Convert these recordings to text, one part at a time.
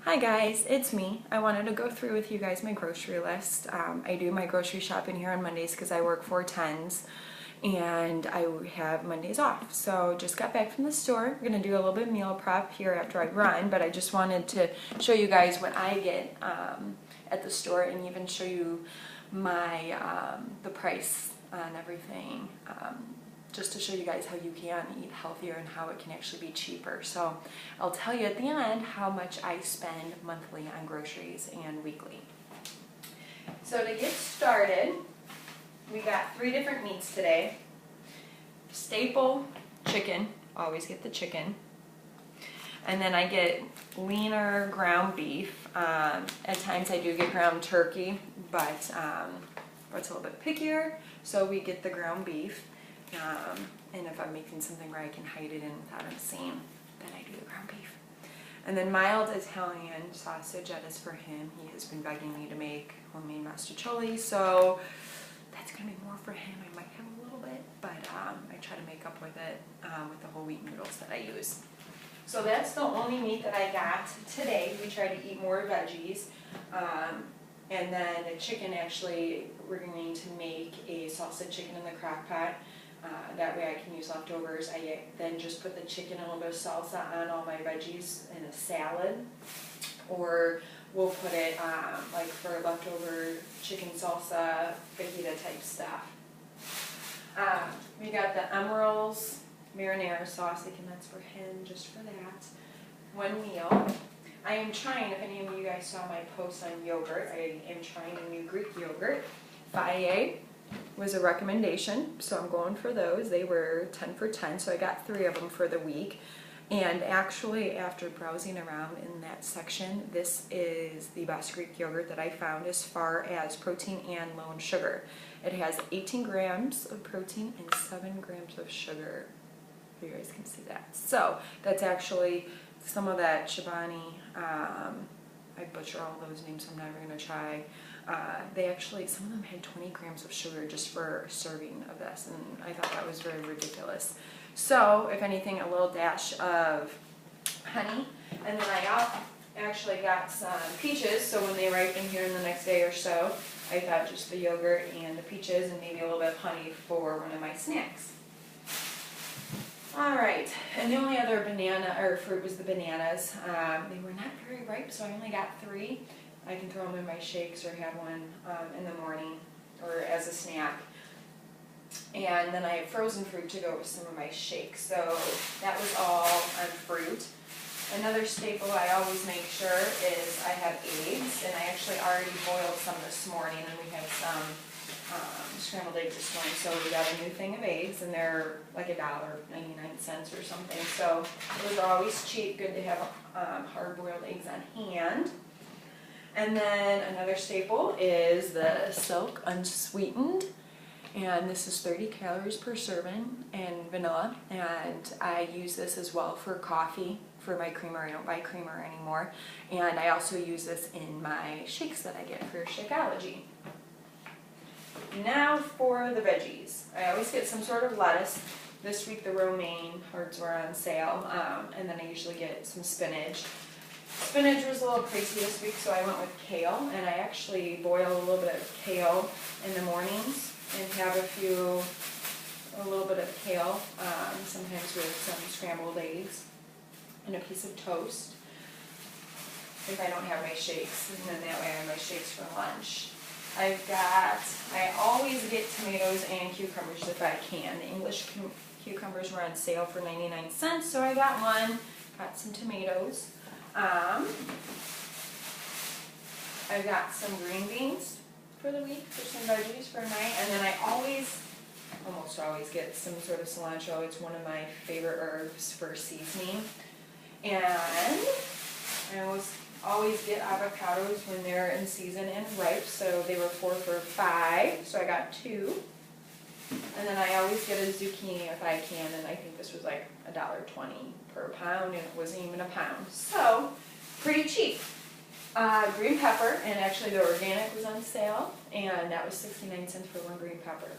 Hi guys, it's me. I wanted to go through with you guys my grocery list. I do my grocery shopping here on Mondays because I work 4/10s and I have Mondays off. So just got back from the store. We're going to do a little bit of meal prep here after I run, but I just wanted to show you guys what I get at the store and even show you my the price on everything. Just to show you guys how you can eat healthier and how it can actually be cheaper. So I'll tell you at the end how much I spend monthly on groceries and weekly. So to get started, we got 3 different meats today. Staple chicken, always get the chicken. And then I get leaner ground beef. At times I do get ground turkey, but it's a little bit pickier, so we get the ground beef. And if I'm making something where I can hide it in without him seeing, then I do the ground beef. And then mild Italian sausage, that is for him. He has been begging me to make homemade masticholi, so that's going to be more for him. I might have a little bit, but I try to make up with it with the whole wheat noodles that I use. So that's the only meat that I got today. We try to eat more veggies. And then the chicken, actually, we're going to make a salsa chicken in the crock pot. That way I can use leftovers. I then just put the chicken and a little bit of salsa on all my veggies in a salad. Or we'll put it like for leftover chicken salsa, fajita type stuff. We got the Emeril's marinara sauce, and that's for him, just for that. One meal. I am trying, if any of you guys saw my post on yogurt, I am trying a new Greek yogurt. Faye was a recommendation, so I'm going for those. They were 10 for 10, so I got 3 of them for the week. And actually, after browsing around in that section, this is the best Greek yogurt that I found as far as protein and low in sugar. It has 18 grams of protein and 7 grams of sugar. You guys can see that. So that's actually some of that Chobani. I butcher all those names, so I'm never going to try. They actually, some of them had 20 grams of sugar just for a serving of this, and I thought that was very ridiculous. So, if anything, a little dash of honey, and then I actually got some peaches, so when they ripen here in the next day or so, I thought just the yogurt and the peaches and maybe a little bit of honey for one of my snacks. Alright, and the only other banana or fruit was the bananas. They were not very ripe, so I only got 3. I can throw them in my shakes or have one in the morning or as a snack. And then I have frozen fruit to go with some of my shakes. So that was all on fruit. Another staple I always make sure is I have eggs, and I actually already boiled some this morning, and we had some scrambled eggs this morning. So we got a new thing of eggs, and they're like $1.99 or something. So those are always cheap, good to have hard-boiled eggs on hand. And then another staple is the Silk Unsweetened, and this is 30 calories per serving and vanilla, and I use this as well for coffee for my creamer. I don't buy creamer anymore, and I also use this in my shakes that I get for Shakeology. Now for the veggies. I always get some sort of lettuce. This week the romaine hearts were on sale, and then I usually get some spinach. Spinach was a little pricey this week, so I went with kale, and I actually boil a little bit of kale in the mornings and have a little bit of kale, sometimes with some scrambled eggs and a piece of toast if I don't have my shakes, and then that way I have my shakes for lunch. I always get tomatoes and cucumbers if I can. The English cucumbers were on sale for 99 cents, so I got one, got some tomatoes. I got some green beans for the week, for some veggies for night, and then I almost always get some sort of cilantro. It's one of my favorite herbs for seasoning. And I always get avocados when they're in season and ripe, so they were 4 for $5, so I got 2. And then I always get a zucchini if I can, and I think this was like $1.20 per pound, and it wasn't even a pound. So, pretty cheap. Green pepper, and actually the organic was on sale, and that was 69 cents for 1 green pepper.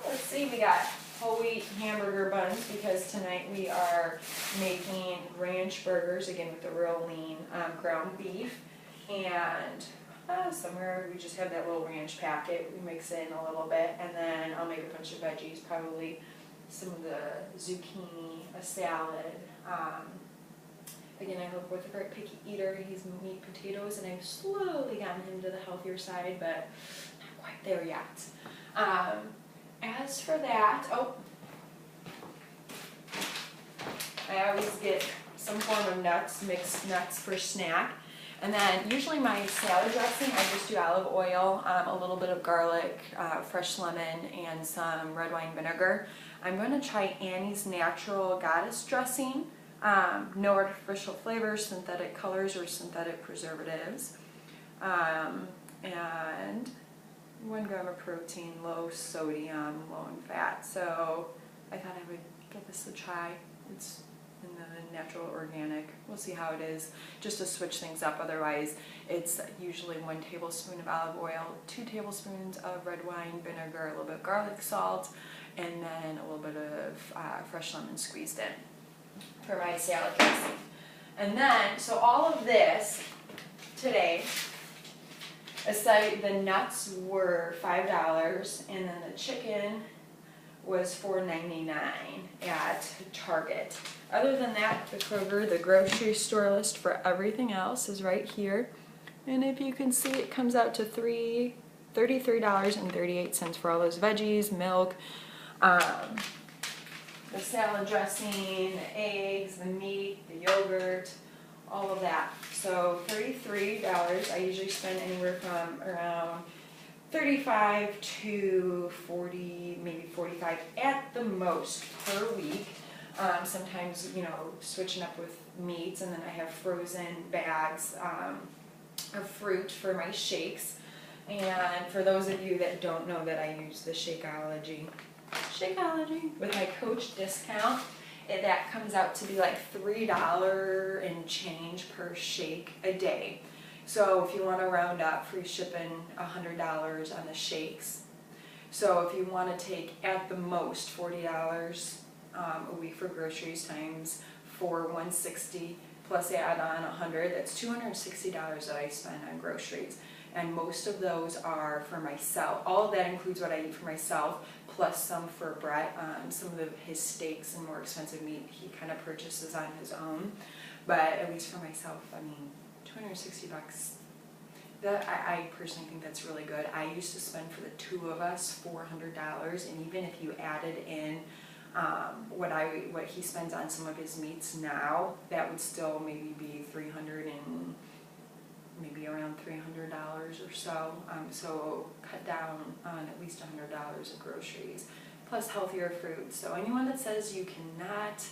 Let's see, we got whole wheat hamburger buns because tonight we are making ranch burgers, again with the real lean ground beef. And somewhere we just have that little ranch packet. We mix it in a little bit, and then I'll make a bunch of veggies, probably some of the zucchini, a salad. Again, I live with a very picky eater. He's meat potatoes, and I've slowly gotten him to the healthier side, but not quite there yet. As for that, I always get some form of nuts, mixed nuts for snack. And then usually my salad dressing, I just do olive oil, a little bit of garlic, fresh lemon, and some red wine vinegar. I'm going to try Annie's Natural Goddess dressing. No artificial flavors, synthetic colors, or synthetic preservatives. And 1 gram of protein, low sodium, low in fat. So I thought I would give this a try. It's in the natural organic. We'll see how it is, just to switch things up. Otherwise, it's usually 1 tablespoon of olive oil, 2 tablespoons of red wine vinegar, a little bit of garlic salt, and then a little bit of fresh lemon squeezed in for my salad dressing. And then, so all of this today, aside, the nuts were $5, and then the chicken was $4.99 at Target. Other than that, the Kroger, the grocery store list for everything else is right here. And if you can see, it comes out to $33.38 for all those veggies, milk, the salad dressing, the eggs, the meat, the yogurt, all of that. So $33. I usually spend anywhere from around $35 to $40, maybe $45 at the most per week. Sometimes, switching up with meats, and then I have frozen bags of fruit for my shakes. And for those of you that don't know that I use the Shakeology with my Coach discount, that comes out to be like $3 and change per shake a day. So if you want to round up, free shipping, $100 on the shakes. So if you want to take at the most $40 a week for groceries times 4, $160 plus add on $100, that's $260 that I spend on groceries. And most of those are for myself. All of that includes what I eat for myself, plus some for Brett. Some of his steaks and more expensive meat he kind of purchases on his own. But at least for myself, I mean, $260. I personally think that's really good. I used to spend for the 2 of us $400, and even if you added in what he spends on some of his meats now, that would still maybe be $300 and maybe around $300 or so. So cut down on at least $100 of groceries, plus healthier food. So anyone that says you cannot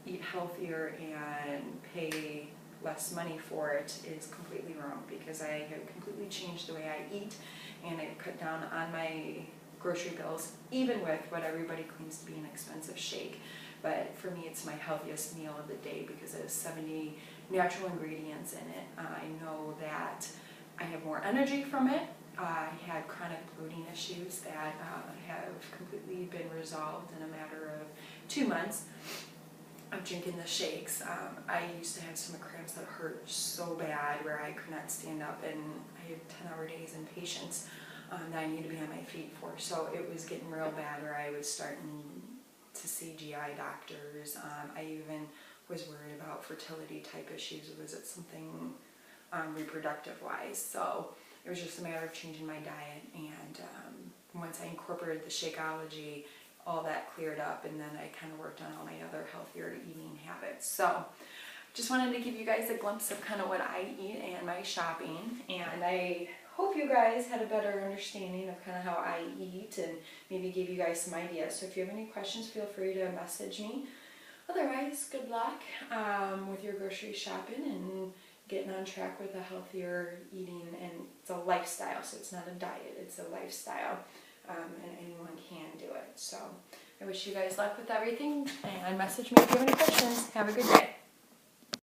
eat healthier and pay less money for it is completely wrong, because I have completely changed the way I eat, and I cut down on my grocery bills, even with what everybody claims to be an expensive shake. But for me, it's my healthiest meal of the day because it has 70 natural ingredients in it. I know that I have more energy from it. I had chronic bloating issues that have completely been resolved in a matter of 2 months of drinking the shakes. I used to have stomach cramps that hurt so bad where I could not stand up, and I had 10-hour days in patients that I need to be on my feet for. So it was getting real bad where I was starting to see GI doctors. I even was worried about fertility type issues. Was it something reproductive wise? So it was just a matter of changing my diet, and once I incorporated the Shakeology, all that cleared up, and then I kind of worked on all my other healthier eating habits. So just wanted to give you guys a glimpse of kind of what I eat and my shopping, and I hope you guys had a better understanding of kind of how I eat and maybe gave you guys some ideas. So if you have any questions, feel free to message me. Otherwise, good luck with your grocery shopping and getting on track with a healthier eating. And it's a lifestyle, so it's not a diet, it's a lifestyle, and anyone can do it. So I wish you guys luck with everything, and message me if you have any questions. Have a good day.